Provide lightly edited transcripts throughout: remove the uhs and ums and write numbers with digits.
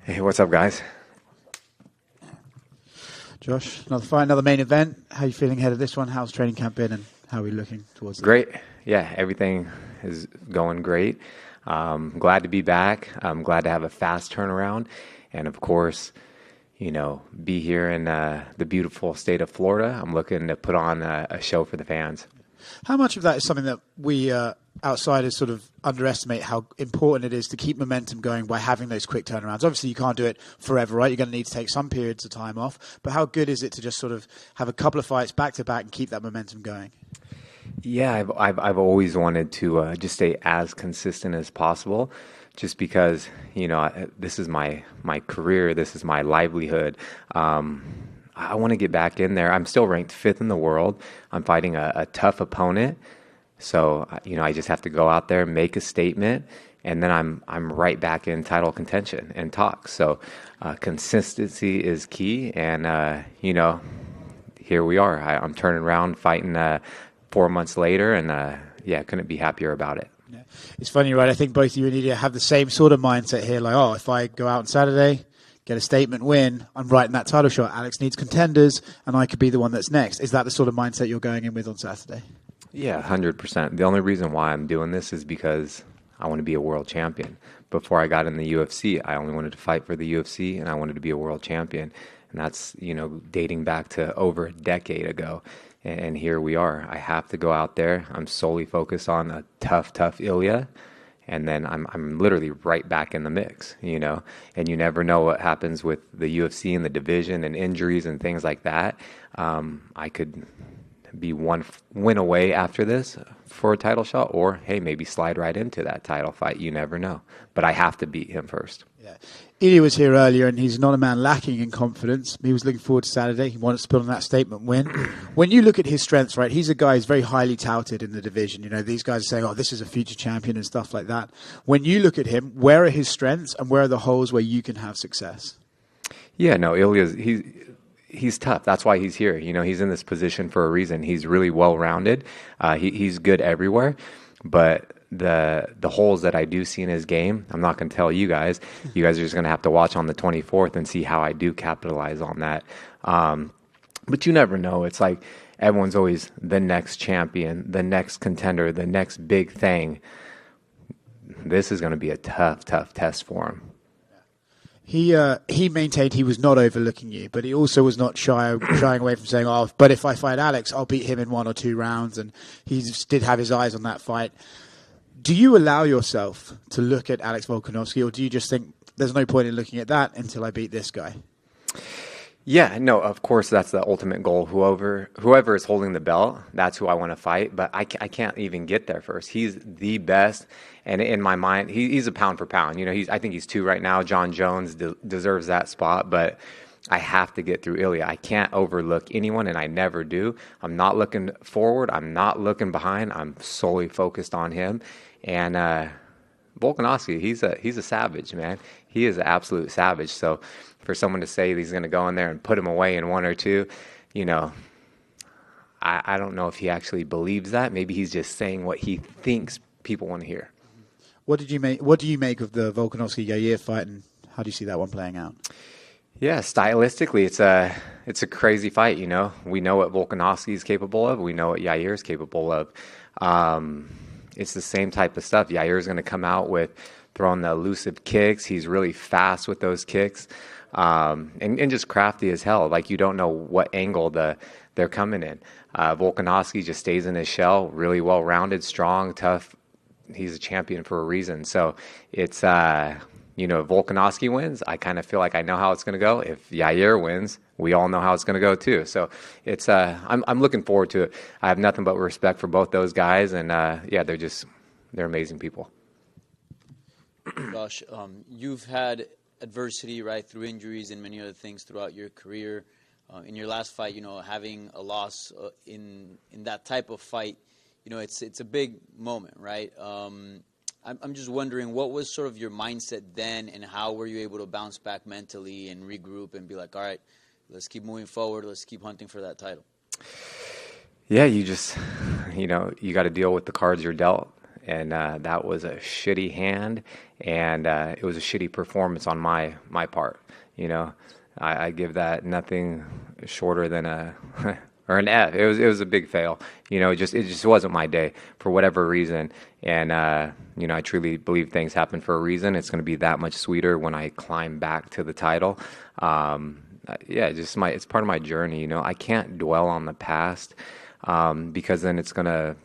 Hey, what's up, guys? Josh, another fight, another main event. How are you feeling ahead of this one? How's training camp been, and how are we looking towards it? Great. Yeah, everything is going great. Glad to be back. I'm glad to have a fast turnaround. And, of course, be here in the beautiful state of Florida. I'm looking to put on a show for the fans. How much of that is something that we outsiders sort of underestimate, how important it is to keep momentum going by having those quick turnarounds? Obviously, you can't do it forever, right? You're going to need to take some periods of time off. But how good is it to just sort of have a couple of fights back to back and keep that momentum going? Yeah, I've always wanted to just stay as consistent as possible, just because this is my career, this is my livelihood. I want to get back in there. I'm still ranked 5th in the world. I'm fighting a tough opponent, so I just have to go out there, make a statement, and then I'm right back in title contention and talk. So consistency is key, and here we are. I'm turning around, fighting 4 months later, and couldn't be happier about it. Yeah. It's funny, right? I think both you and Ilia have the same sort of mindset here. Like, if I go out on Saturday, get a statement win, I'm right in that title shot. Alex needs contenders, and I could be the one that's next. Is that the sort of mindset you're going in with on Saturday? Yeah, 100%. The only reason why I'm doing this is because I want to be a world champion. Before I got in the UFC, I only wanted to fight for the UFC, and I wanted to be a world champion. And that's, dating back to over a decade ago. And here we are. I have to go out there. I'm solely focused on a tough Ilia. And then I'm literally right back in the mix, And you never know what happens with the UFC and the division and injuries and things like that. I could be one win away after this for a title shot, or, hey, maybe slide right into that title fight. You never know. But I have to beat him first. Yeah. Ilia was here earlier, and he's not a man lacking in confidence. He was looking forward to Saturday. He wanted to put on that statement win. When you look at his strengths, right, he's a guy who's very highly touted in the division. These guys are saying, this is a future champion and stuff like that. When you look at him, where are his strengths and where are the holes where you can have success? Yeah, no, Ilia's he's tough. That's why he's here. He's in this position for a reason. He's really well-rounded. He's good everywhere. But the holes that I do see in his game, I'm not going to tell you guys. You guys are just going to have to watch on the 24th and see how I do capitalize on that. But you never know. It's like everyone's always the next champion, the next contender, the next big thing. This is going to be a tough test for him. He maintained he was not overlooking you, but he also was not shying away from saying, but if I fight Alex, I'll beat him in 1 or 2 rounds. And he did have his eyes on that fight. Do you allow yourself to look at Alex Volkanovski, or do you just think there's no point in looking at that until I beat this guy? Yeah, no, of course that's the ultimate goal. Whoever is holding the belt, that's who I want to fight. But I can't even get there first. He's the best, and in my mind, he's a pound for pound. I think he's 2 right now. John Jones deserves that spot, but I have to get through Ilia. I can't overlook anyone, and I never do. I'm not looking forward. I'm not looking behind. I'm solely focused on him. And Volkanovski, he's a savage, man. He is an absolute savage. So for someone to say he's going to go in there and put him away in 1 or 2, I don't know if he actually believes that. Maybe he's just saying what he thinks people want to hear. What do you make of the Volkanovski Yair fight, and how do you see that one playing out? Yeah, stylistically, it's a crazy fight. We know what Volkanovski is capable of. We know what Yair is capable of. It's the same type of stuff. Yair is going to come out with throwing the elusive kicks. He's really fast with those kicks, and just crafty as hell. Like, you don't know what angle they're coming in. Volkanovski just stays in his shell, really well-rounded, strong, tough. He's a champion for a reason. So it's if Volkanovski wins, I kind of feel like I know how it's going to go. If Yair wins, we all know how it's going to go too. So it's I'm looking forward to it. I have nothing but respect for both those guys, and they're amazing people. Josh, you've had adversity, right, through injuries and many other things throughout your career. In your last fight, having a loss in that type of fight, it's a big moment, right? I'm just wondering, what was sort of your mindset then, and how were you able to bounce back mentally and regroup and be like, all right, let's keep moving forward, let's keep hunting for that title? Yeah, you just, you got to deal with the cards you're dealt. and that was a shitty hand, and it was a shitty performance on my part. You know, I give that nothing shorter than a or an F. It was a big fail. You know, it just wasn't my day for whatever reason. And you know, I truly believe things happen for a reason. It's going to be that much sweeter when I climb back to the title. Yeah, it's part of my journey. You know, I can't dwell on the past because then there's gonna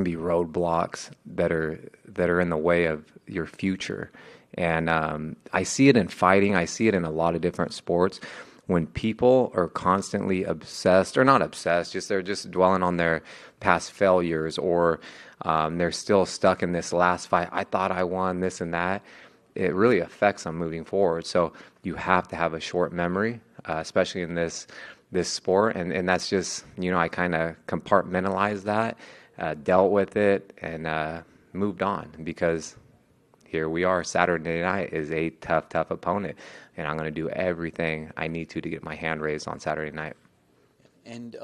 be roadblocks that are in the way of your future. And I see it in fighting. I see it in a lot of different sports. When people are constantly obsessed, or not obsessed, they're just dwelling on their past failures, or they're still stuck in this last fight. I thought I won this and that. It really affects them moving forward. So you have to have a short memory, especially in this sport. And that's just, you know, I kind of compartmentalized that, dealt with it, and moved on, because here we are. Saturday night is a tough opponent, and I'm going to do everything I need to get my hand raised on Saturday night. And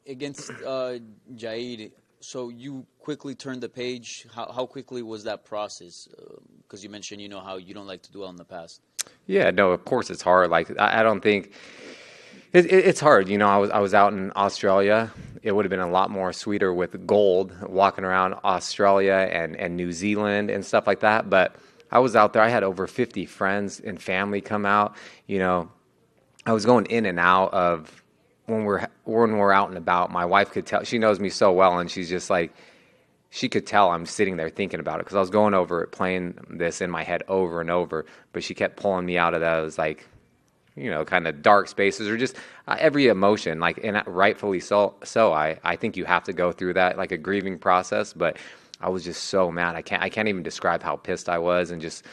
against Yair, so you quickly turned the page. How quickly was that process? Because you mentioned, you know, how you don't like to dwell on the past. Yeah, no, of course it's hard. Like, I don't think it's hard. You know, I was out in Australia. It would have been a lot more sweeter with gold, walking around Australia and New Zealand and stuff like that. But I was out there. I had over 50 friends and family come out. You know, I was going in and out of when we're out and about. My wife could tell. She knows me so well, and she's just like, she could tell I'm sitting there thinking about it, because I was going over it, playing this in my head over and over. But she kept pulling me out of those, like, you know, kind of dark spaces, or just every emotion, like, and rightfully so. I think you have to go through that, like a grieving process. But I was just so mad. I can't even describe how pissed I was, and just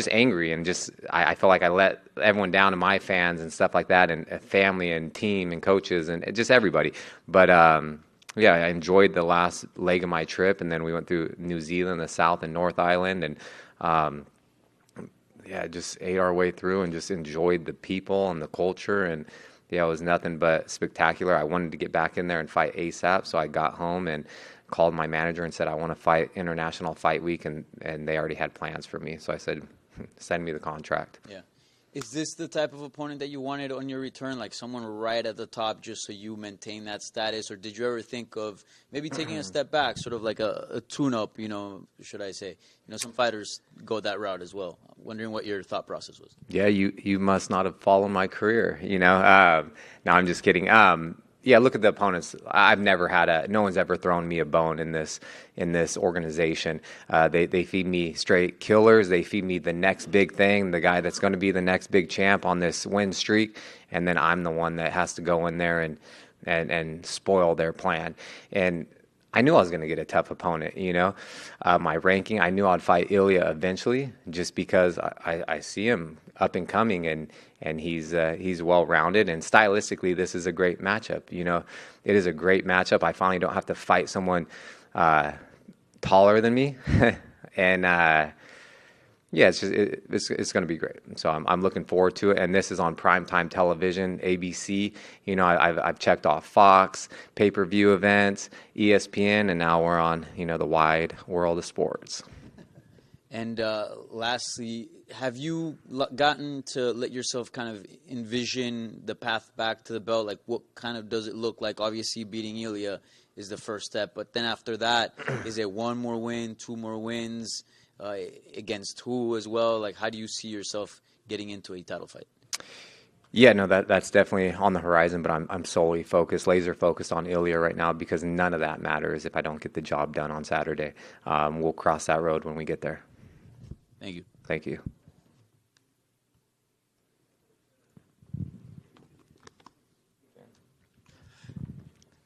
angry, and just I felt like I let everyone down, and my fans and stuff like that, and family and team and coaches and just everybody. But yeah, I enjoyed the last leg of my trip, and then we went through New Zealand, the South and North Island, and yeah, just ate our way through and just enjoyed the people and the culture. And yeah, it was nothing but spectacular. I wanted to get back in there and fight ASAP, so I got home and called my manager and said, I want to fight International Fight Week, and they already had plans for me. So I said, send me the contract. Yeah. Is this the type of opponent that you wanted on your return, like someone right at the top just so you maintain that status? Or did you ever think of maybe taking a step back, sort of like a tune-up, you know, should I say? You know, some fighters go that route as well. I'm wondering what your thought process was. Yeah, you must not have followed my career, you know. No, I'm just kidding. Yeah, look at the opponents. I've never had no one's ever thrown me a bone in this organization. They feed me straight killers. They feed me the next big thing, the guy that's going to be the next big champ on this win streak, and then I'm the one that has to go in there and spoil their plan. And I knew I was going to get a tough opponent, you know. My ranking, I knew I'd fight Ilia eventually, just because I see him up and coming, and he's well-rounded, and stylistically this is a great matchup. You know, it is a great matchup. I finally don't have to fight someone taller than me, and yeah, it's going to be great. So I'm looking forward to it, and this is on primetime television, ABC. You know, I've checked off Fox, pay-per-view events, ESPN, and now we're on, you know, the wide world of sports. And lastly, have you gotten to let yourself kind of envision the path back to the belt? Like, what kind of does it look like? Obviously, beating Ilia is the first step, but then after that, is it one more win, two more wins? Against who as well? Like, how do you see yourself getting into a title fight? Yeah, no, that's definitely on the horizon, but I'm solely focused, laser focused on Ilia right now, because none of that matters if I don't get the job done on Saturday. We'll cross that road when we get there. Thank you. Thank you.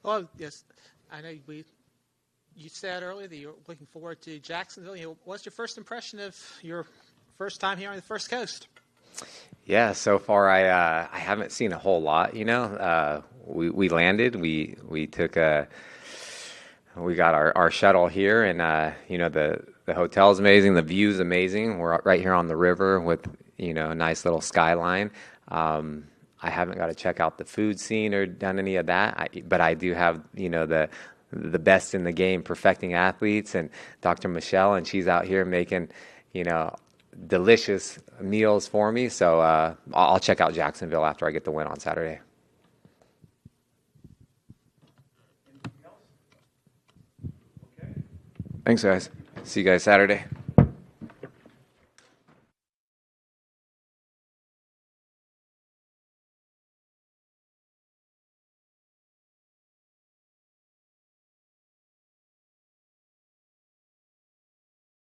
Well, yes, I know you said earlier that you're looking forward to Jacksonville. You know, what's your first impression of your first time here on the First Coast? Yeah, so far I haven't seen a whole lot. You know, we landed. We got our shuttle here, and you know, the hotel's amazing. The view's amazing. We're right here on the river with, you know, a nice little skyline. I haven't got to check out the food scene or done any of that, but I do have, you know, the the best in the game, perfecting athletes, and Dr. Michelle, and she's out here making, delicious meals for me. So I'll check out Jacksonville after I get the win on Saturday. Thanks, guys. See you guys Saturday.